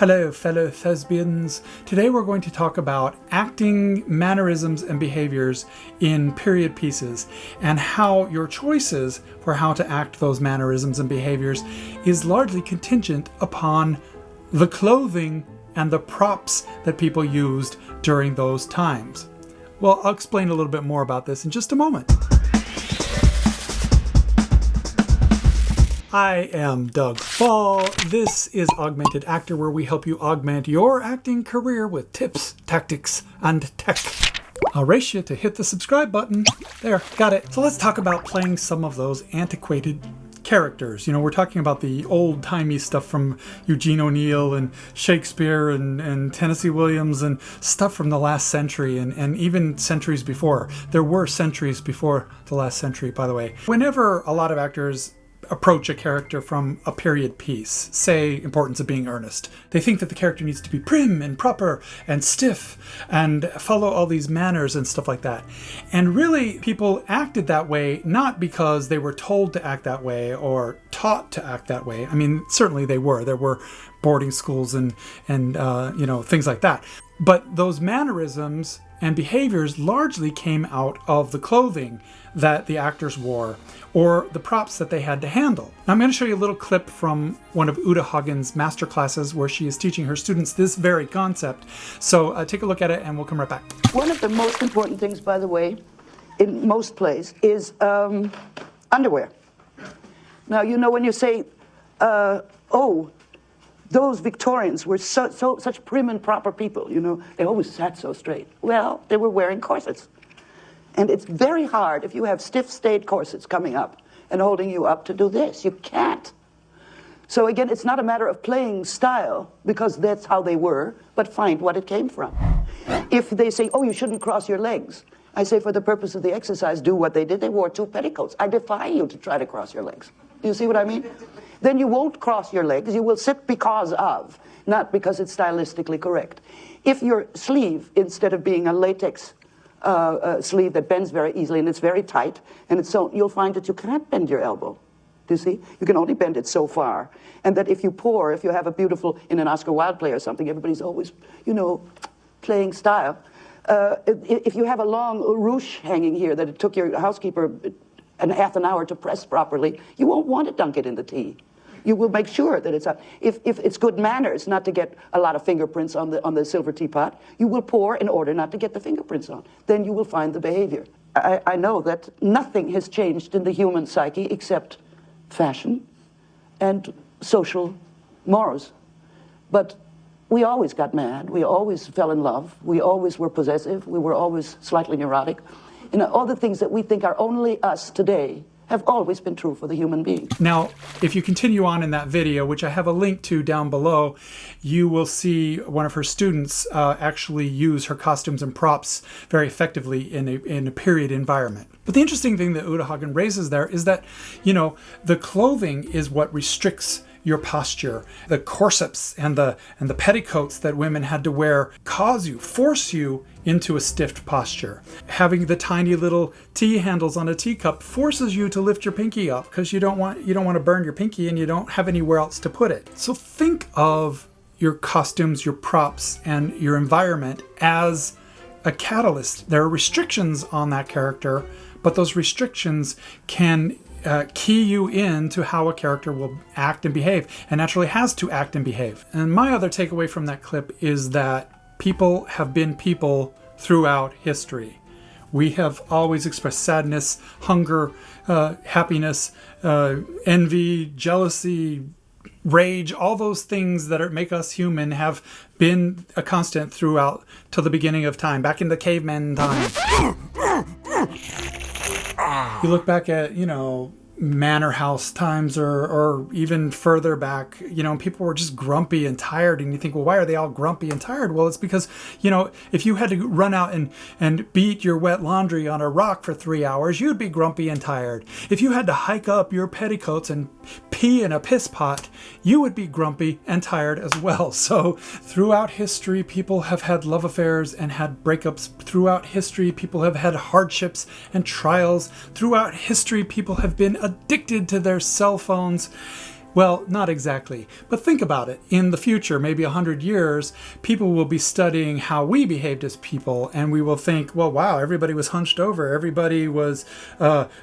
Hello, fellow thespians. Today we're going to talk about acting mannerisms and behaviors in period pieces and how your choices for how to act those mannerisms and behaviors is largely contingent upon the clothing and the props that people used during those times. Well, I'll explain a little bit more about this in just a moment. I am Doug Fall. This is Augmented Actor, where we help you augment your acting career with tips, tactics, and tech. I'll race you to hit the subscribe button. There, got it. So let's talk about playing some of those antiquated characters. You know, we're talking about the old-timey stuff from Eugene O'Neill and Shakespeare and Tennessee Williams and stuff from the last century and even centuries before. There were centuries before the last century, by the way. Whenever a lot of actors approach a character from a period piece, say Importance of Being Earnest, they think that the character needs to be prim and proper and stiff and follow all these manners and stuff like that. And really, people acted that way not because they were told to act that way or taught to act that way. I mean, certainly they were. There were boarding schools and things like that. But those mannerisms and behaviors largely came out of the clothing that the actors wore or the props that they had to handle. Now, I'm going to show you a little clip from one of Uta Hagen's master classes where she is teaching her students this very concept. So take a look at it and we'll come right back. One of the most important things, by the way, in most plays is underwear. Now, you know, when you say, those Victorians were such prim and proper people, you know, they always sat so straight. Well, they were wearing corsets. And it's very hard if you have stiff staid corsets coming up and holding you up to do this. You can't. So again, it's not a matter of playing style, because that's how they were, but find what it came from. If they say, oh, you shouldn't cross your legs, I say, for the purpose of the exercise, do what they did. They wore 2 petticoats. I defy you to try to cross your legs. Do you see what I mean? Then you won't cross your legs. You will sit because of, not because it's stylistically correct. If your sleeve, instead of being a latex sleeve that bends very easily and it's very tight, and it's so, you'll find that you can't bend your elbow. Do you see? You can only bend it so far. And that if you have a beautiful, in an Oscar Wilde play or something, everybody's always, you know, playing style. If you have a long ruche hanging here that it took your housekeeper half an hour to press properly, you won't want to dunk it in the tea. You will make sure that it's up. If it's good manners not to get a lot of fingerprints on the silver teapot, you will pour in order not to get the fingerprints on. Then you will find the behavior. I know that nothing has changed in the human psyche except fashion and social mores. But we always got mad. We always fell in love. We always were possessive. We were always slightly neurotic. You know, all the things that we think are only us today have always been true for the human being. Now, if you continue on in that video, which I have a link to down below, you will see one of her students actually use her costumes and props very effectively in a period environment. But the interesting thing that Uta Hagen raises there is that, you know, the clothing is what restricts your posture. The corsets and the petticoats that women had to wear force you into a stiff posture. Having the tiny little tea handles on a teacup forces you to lift your pinky up because you don't want to burn your pinky and you don't have anywhere else to put it. So think of your costumes, your props, and your environment as a catalyst. There are restrictions on that character, but those restrictions can key you into how a character will act and behave, and naturally has to act and behave. And my other takeaway from that clip is that people have been people throughout history. We have always expressed sadness, hunger, happiness, envy, jealousy, rage. All those things that make us human have been a constant throughout till the beginning of time, back in the caveman time. You look back at, you know, manor house times or even further back, you know, people were just grumpy and tired, and you think, well, why are they all grumpy and tired? Well, it's because, you know, if you had to run out and beat your wet laundry on a rock for 3 hours, you'd be grumpy and tired. If you had to hike up your petticoats and pee in a piss pot, you would be grumpy and tired as well. So throughout history, people have had love affairs and had breakups. Throughout history, people have had hardships and trials. Throughout history, people have been addicted to their cell phones. Well, not exactly. But think about it. In the future, maybe 100 years, people will be studying how we behaved as people, and we will think, well, wow, everybody was hunched over. Everybody was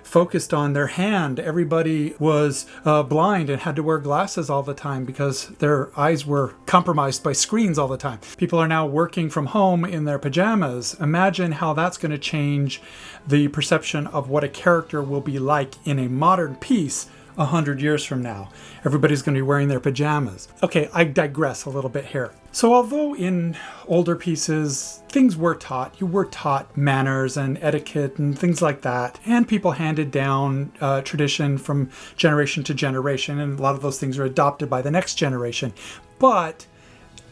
focused on their hand. Everybody was blind and had to wear glasses all the time because their eyes were compromised by screens all the time. People are now working from home in their pajamas. Imagine how that's going to change the perception of what a character will be like in a modern piece 100 years from now. Everybody's going to be wearing their pajamas. Okay, I digress a little bit here. So although in older pieces things were taught, you were taught manners and etiquette and things like that, and people handed down tradition from generation to generation, and a lot of those things are adopted by the next generation. But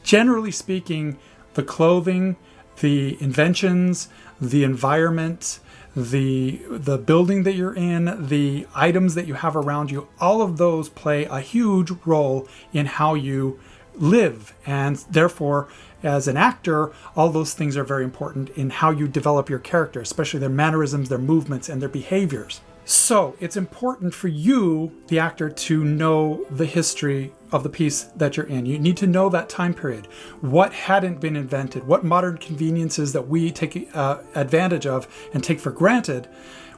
generally speaking, the clothing, the inventions, the environment, the building that you're in, the items that you have around you, all of those play a huge role in how you live. And therefore, as an actor, all those things are very important in how you develop your character, especially their mannerisms, their movements, and their behaviors. So it's important for you, the actor, to know the history of the piece that you're in. You need to know that time period. What hadn't been invented, what modern conveniences that we take advantage of and take for granted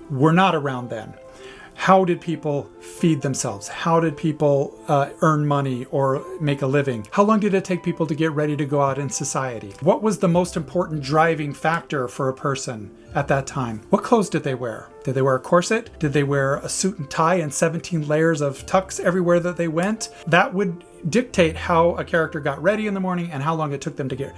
were not around then. How did people feed themselves? How did people earn money or make a living? How long did it take people to get ready to go out in society? What was the most important driving factor for a person at that time? What clothes did they wear? Did they wear a corset? Did they wear a suit and tie and 17 layers of tucks everywhere that they went? That would dictate how a character got ready in the morning and how long it took them to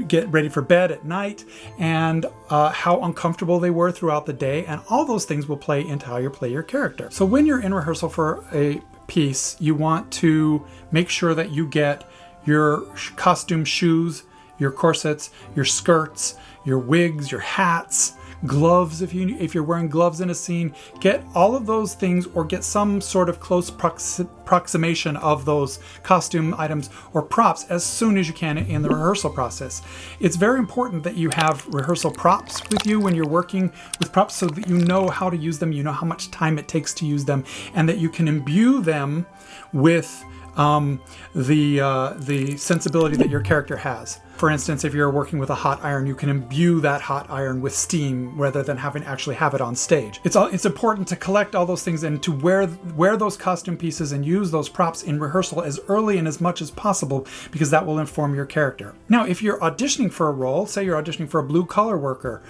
get ready for bed at night, and how uncomfortable they were throughout the day. And all those things will play into how you play your character. So when you're in rehearsal for a piece, you want to make sure that you get your costume shoes, your corsets, your skirts, your wigs, your hats, gloves. If you're wearing gloves in a scene, get all of those things, or get some sort of close approximation of those costume items or props as soon as you can in the rehearsal process. It's very important that you have rehearsal props with you when you're working with props, so that you know how to use them, you know how much time it takes to use them, and that you can imbue them with the sensibility that your character has. For instance, if you're working with a hot iron, you can imbue that hot iron with steam rather than actually have it on stage. It's important to collect all those things and to wear those costume pieces and use those props in rehearsal as early and as much as possible, because that will inform your character. Now, if you're auditioning for a role, say you're auditioning for a blue-collar worker,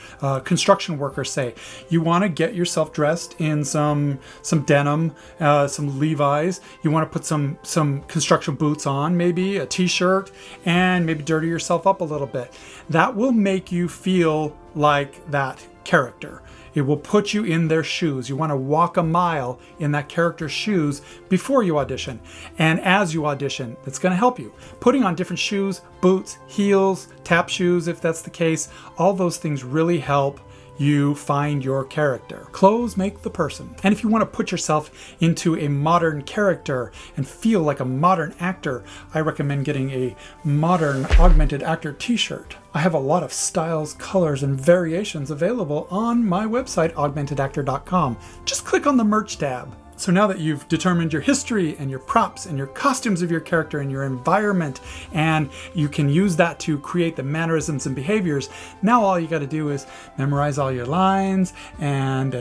construction worker, say, you want to get yourself dressed in some denim, some Levi's. You want to put some construction boots on, maybe a t-shirt, and maybe dirty yourself up a little bit. That will make you feel like that character. It will put you in their shoes. You want to walk a mile in that character's shoes before you audition. And as you audition, that's going to help you. Putting on different shoes, boots, heels, tap shoes, if that's the case, all those things really help you find your character. Clothes make the person. And if you want to put yourself into a modern character and feel like a modern actor, I recommend getting a modern augmented actor t-shirt. I have a lot of styles, colors, and variations available on my website, augmentedactor.com. Just click on the merch tab. So now that you've determined your history and your props and your costumes of your character and your environment, and you can use that to create the mannerisms and behaviors, now all you got to do is memorize all your lines and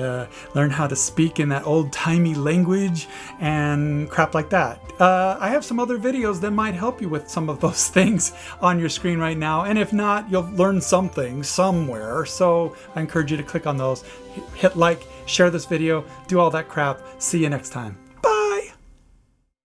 learn how to speak in that old-timey language and crap like that. I have some other videos that might help you with some of those things on your screen right now, and if not, you'll learn something somewhere. So I encourage you to click on those, hit like, share this video, do all that crap. See you next time.